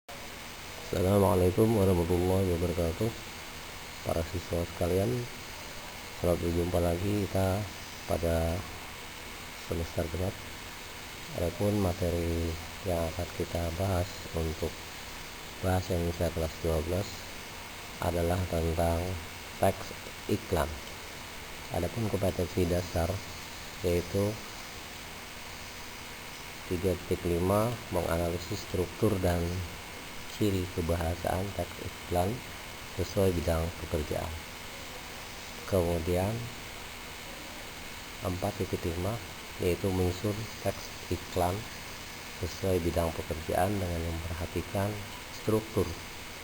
Assalamualaikum warahmatullahi wabarakatuh. Para siswa sekalian, selamat berjumpa lagi kita pada semester genap. Adapun materi yang akan kita bahas untuk bahasa Indonesia kelas 12 adalah tentang teks iklan. Adapun kompetensi dasar yaitu 3.5 menganalisis struktur dan ciri kebahasaan teks iklan sesuai bidang pekerjaan. Kemudian 4.5 yaitu menyusun teks iklan sesuai bidang pekerjaan dengan memperhatikan struktur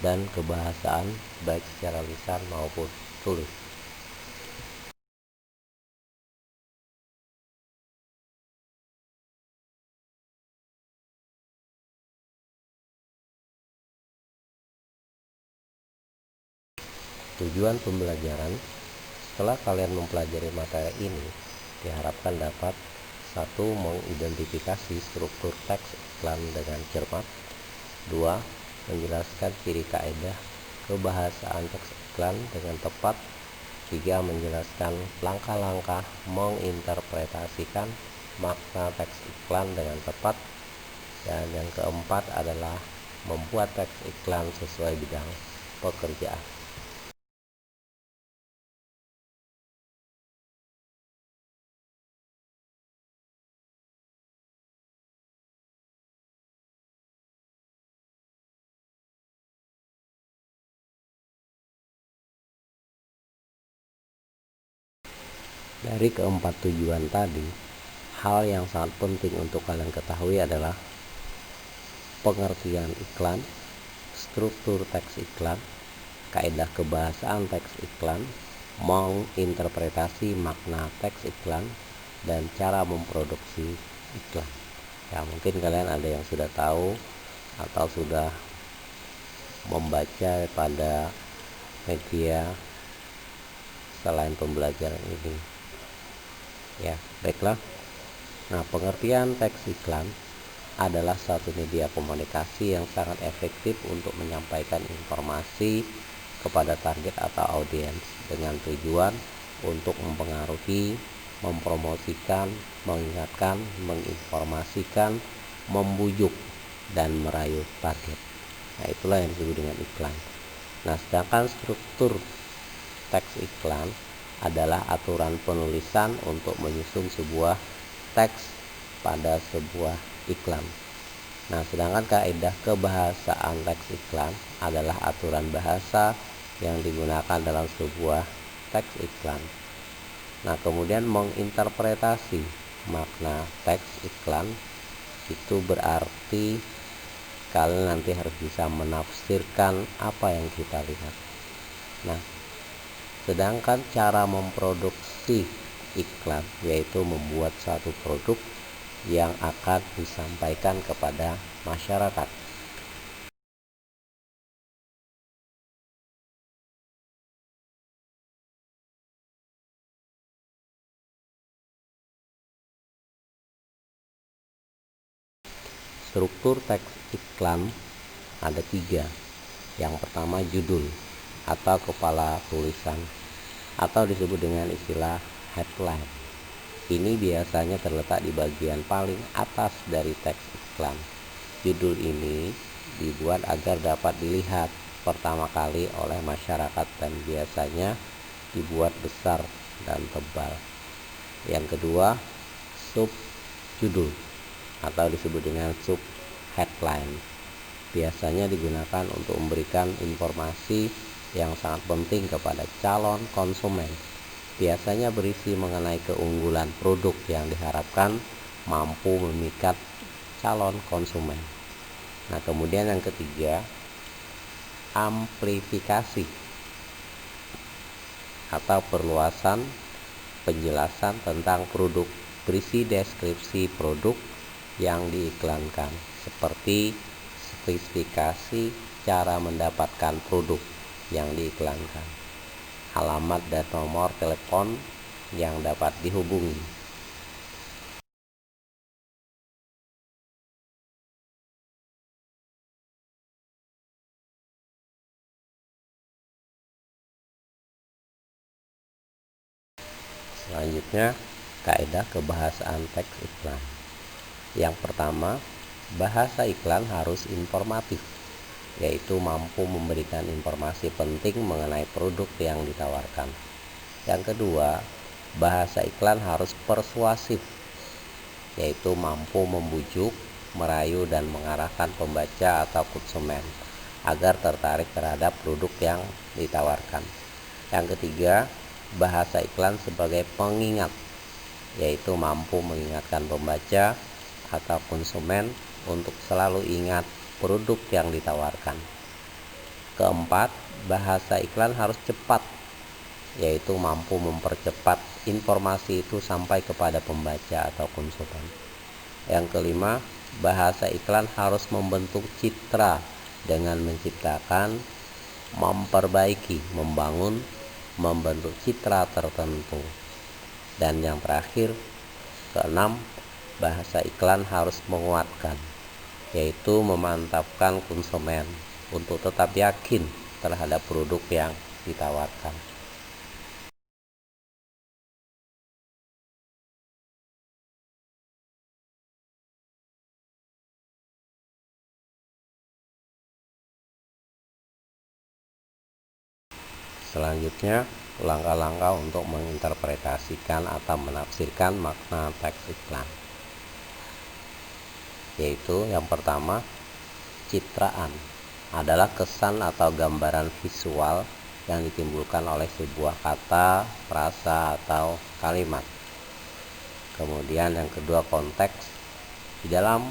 dan kebahasaan baik secara lisan maupun tulis. Tujuan pembelajaran: setelah kalian mempelajari materi ini, diharapkan dapat 1. Mengidentifikasi struktur teks iklan dengan cermat. 2. Menjelaskan ciri kaidah kebahasaan teks iklan dengan tepat. 3. Menjelaskan langkah-langkah menginterpretasikan makna teks iklan dengan tepat. Dan yang keempat adalah membuat teks iklan sesuai bidang pekerjaan. Dari keempat tujuan tadi, hal yang sangat penting untuk kalian ketahui adalah pengertian iklan, struktur teks iklan, kaidah kebahasaan teks iklan, menginterpretasi makna teks iklan, dan cara memproduksi iklan. Ya, mungkin kalian ada yang sudah tahu atau sudah membaca pada media selain pembelajaran ini. Ya, baiklah. Nah, pengertian teks iklan adalah satu media komunikasi yang sangat efektif untuk menyampaikan informasi kepada target atau audiens dengan tujuan untuk mempengaruhi, mempromosikan, mengingatkan, menginformasikan, membujuk, dan merayu target. Nah, itulah yang disebut dengan iklan. Nah, sedangkan struktur teks iklan adalah aturan penulisan untuk menyusun sebuah teks pada sebuah iklan. Nah, sedangkan kaidah kebahasaan teks iklan adalah aturan bahasa yang digunakan dalam sebuah teks iklan. Nah, kemudian menginterpretasi makna teks iklan itu berarti kalian nanti harus bisa menafsirkan apa yang kita lihat. Nah, sedangkan cara memproduksi iklan yaitu membuat satu produk yang akan disampaikan kepada masyarakat. Struktur teks iklan ada 3. Yang pertama judul atau kepala tulisan atau disebut dengan istilah headline. Ini biasanya terletak di bagian paling atas dari teks iklan. Judul ini dibuat agar dapat dilihat pertama kali oleh masyarakat dan biasanya dibuat besar dan tebal. Yang kedua, sub judul atau disebut dengan sub headline. Biasanya digunakan untuk memberikan informasi yang sangat penting kepada calon konsumen. Biasanya berisi mengenai keunggulan produk yang diharapkan mampu memikat calon konsumen. Nah, kemudian yang ketiga, amplifikasi atau perluasan penjelasan tentang produk, berisi deskripsi produk yang diiklankan seperti spesifikasi cara mendapatkan produk yang diiklankan, alamat dan nomor telepon yang dapat dihubungi. Selanjutnya, kaidah kebahasaan teks iklan. Yang pertama, bahasa iklan harus informatif, yaitu mampu memberikan informasi penting mengenai produk yang ditawarkan. Yang kedua, bahasa iklan harus persuasif, yaitu mampu membujuk, merayu, dan mengarahkan pembaca atau konsumen agar tertarik terhadap produk yang ditawarkan. Yang ketiga, bahasa iklan sebagai pengingat, yaitu mampu mengingatkan pembaca atau konsumen untuk selalu ingat produk yang ditawarkan. Keempat, bahasa iklan harus cepat, yaitu mampu mempercepat informasi itu sampai kepada pembaca atau konsumen. Yang kelima, bahasa iklan harus membentuk citra dengan menciptakan, memperbaiki, membangun, membentuk citra tertentu. Dan yang terakhir, keenam, bahasa iklan harus menguatkan, yaitu memantapkan konsumen untuk tetap yakin terhadap produk yang ditawarkan. Selanjutnya, langkah-langkah untuk menginterpretasikan atau menafsirkan makna teks iklan. Yaitu yang pertama, citraan adalah kesan atau gambaran visual yang ditimbulkan oleh sebuah kata, frasa, atau kalimat. Kemudian yang kedua, konteks. Di dalam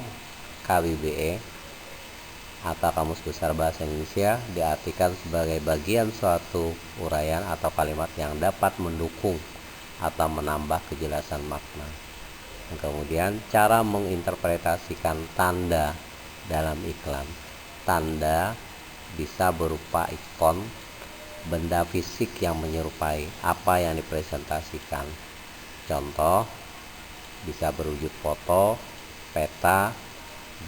KBBI atau Kamus Besar Bahasa Indonesia diartikan sebagai bagian suatu uraian atau kalimat yang dapat mendukung atau menambah kejelasan makna. Dan kemudian cara menginterpretasikan tanda dalam iklan. Tanda bisa berupa ikon, benda fisik yang menyerupai apa yang dipresentasikan. Contoh, bisa berwujud foto, peta,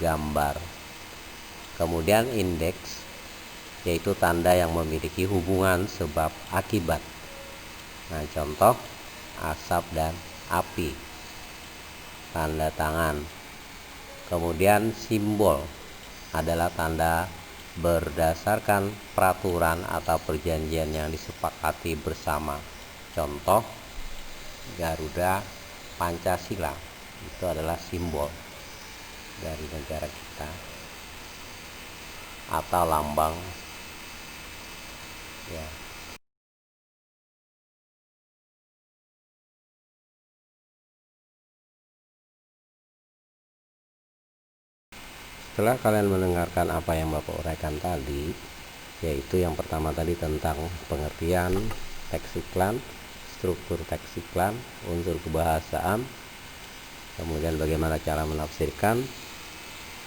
gambar. Kemudian indeks, yaitu tanda yang memiliki hubungan sebab akibat. Nah, contoh asap dan api. Tanda tangan. Kemudian simbol adalah tanda berdasarkan peraturan atau perjanjian yang disepakati bersama. Contoh Garuda Pancasila, itu adalah simbol dari negara kita atau lambang ya. Setelah kalian mendengarkan apa yang Bapak uraikan tadi, yaitu yang pertama tadi tentang pengertian teks iklan, struktur teks iklan, unsur kebahasaan, kemudian bagaimana cara menafsirkan.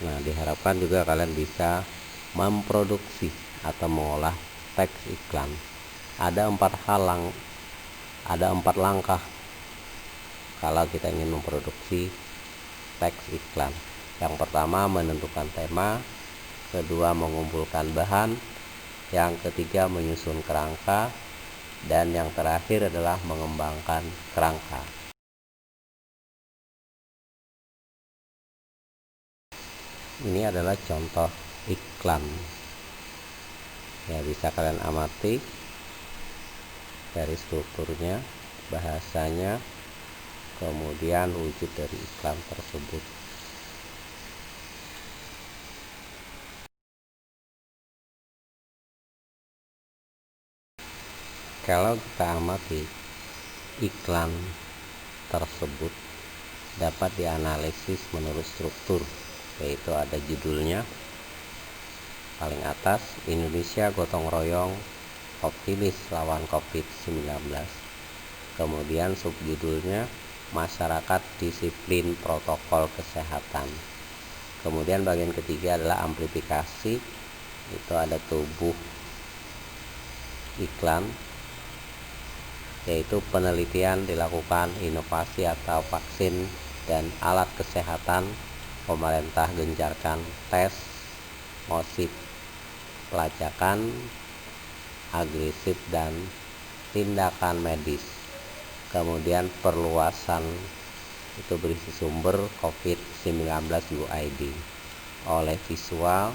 Nah, diharapkan juga kalian bisa memproduksi atau mengolah teks iklan. Ada empat langkah kalau kita ingin memproduksi teks iklan. Yang pertama, menentukan tema. Kedua, mengumpulkan bahan. Yang ketiga, menyusun kerangka. Dan yang terakhir adalah mengembangkan kerangka. Ini adalah contoh iklan. Ya, bisa kalian amati dari strukturnya, bahasanya, kemudian wujud dari iklan tersebut. Kalau kita amati iklan tersebut dapat dianalisis menurut struktur, yaitu ada judulnya paling atas, Indonesia gotong royong optimis lawan COVID-19. Kemudian subjudulnya, masyarakat disiplin protokol kesehatan. Kemudian bagian ketiga adalah amplifikasi, itu ada tubuh iklan, yaitu penelitian dilakukan, inovasi atau vaksin dan alat kesehatan, pemerintah gencarkan tes, motif pelacakan agresif dan tindakan medis. kemudian perluasan itu berisi sumber COVID-19 UID oleh visual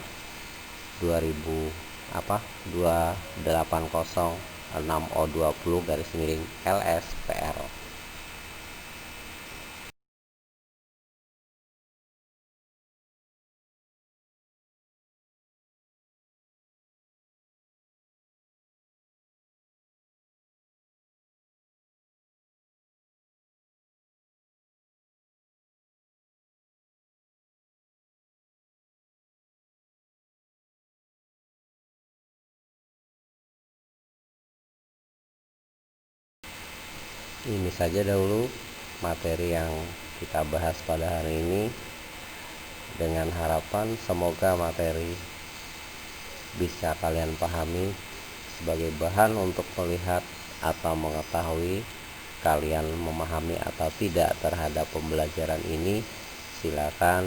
2806O20-LSPR. Ini saja dahulu materi yang kita bahas pada hari ini, dengan harapan semoga materi bisa kalian pahami sebagai bahan untuk melihat atau mengetahui kalian memahami atau tidak terhadap pembelajaran ini. Silakan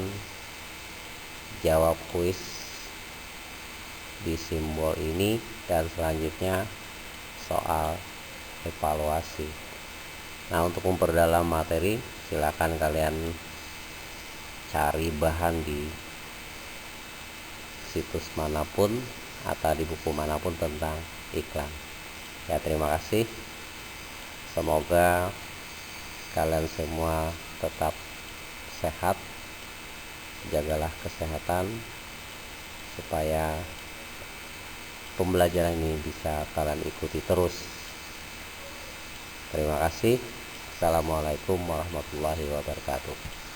jawab kuis di simbol ini dan selanjutnya soal evaluasi. Nah, untuk memperdalam materi, silakan kalian cari bahan di situs manapun atau di buku manapun tentang iklan. Ya, terima kasih. Semoga kalian semua tetap sehat. Jagalah kesehatan supaya pembelajaran ini bisa kalian ikuti terus. Terima kasih. Assalamualaikum warahmatullahi wabarakatuh.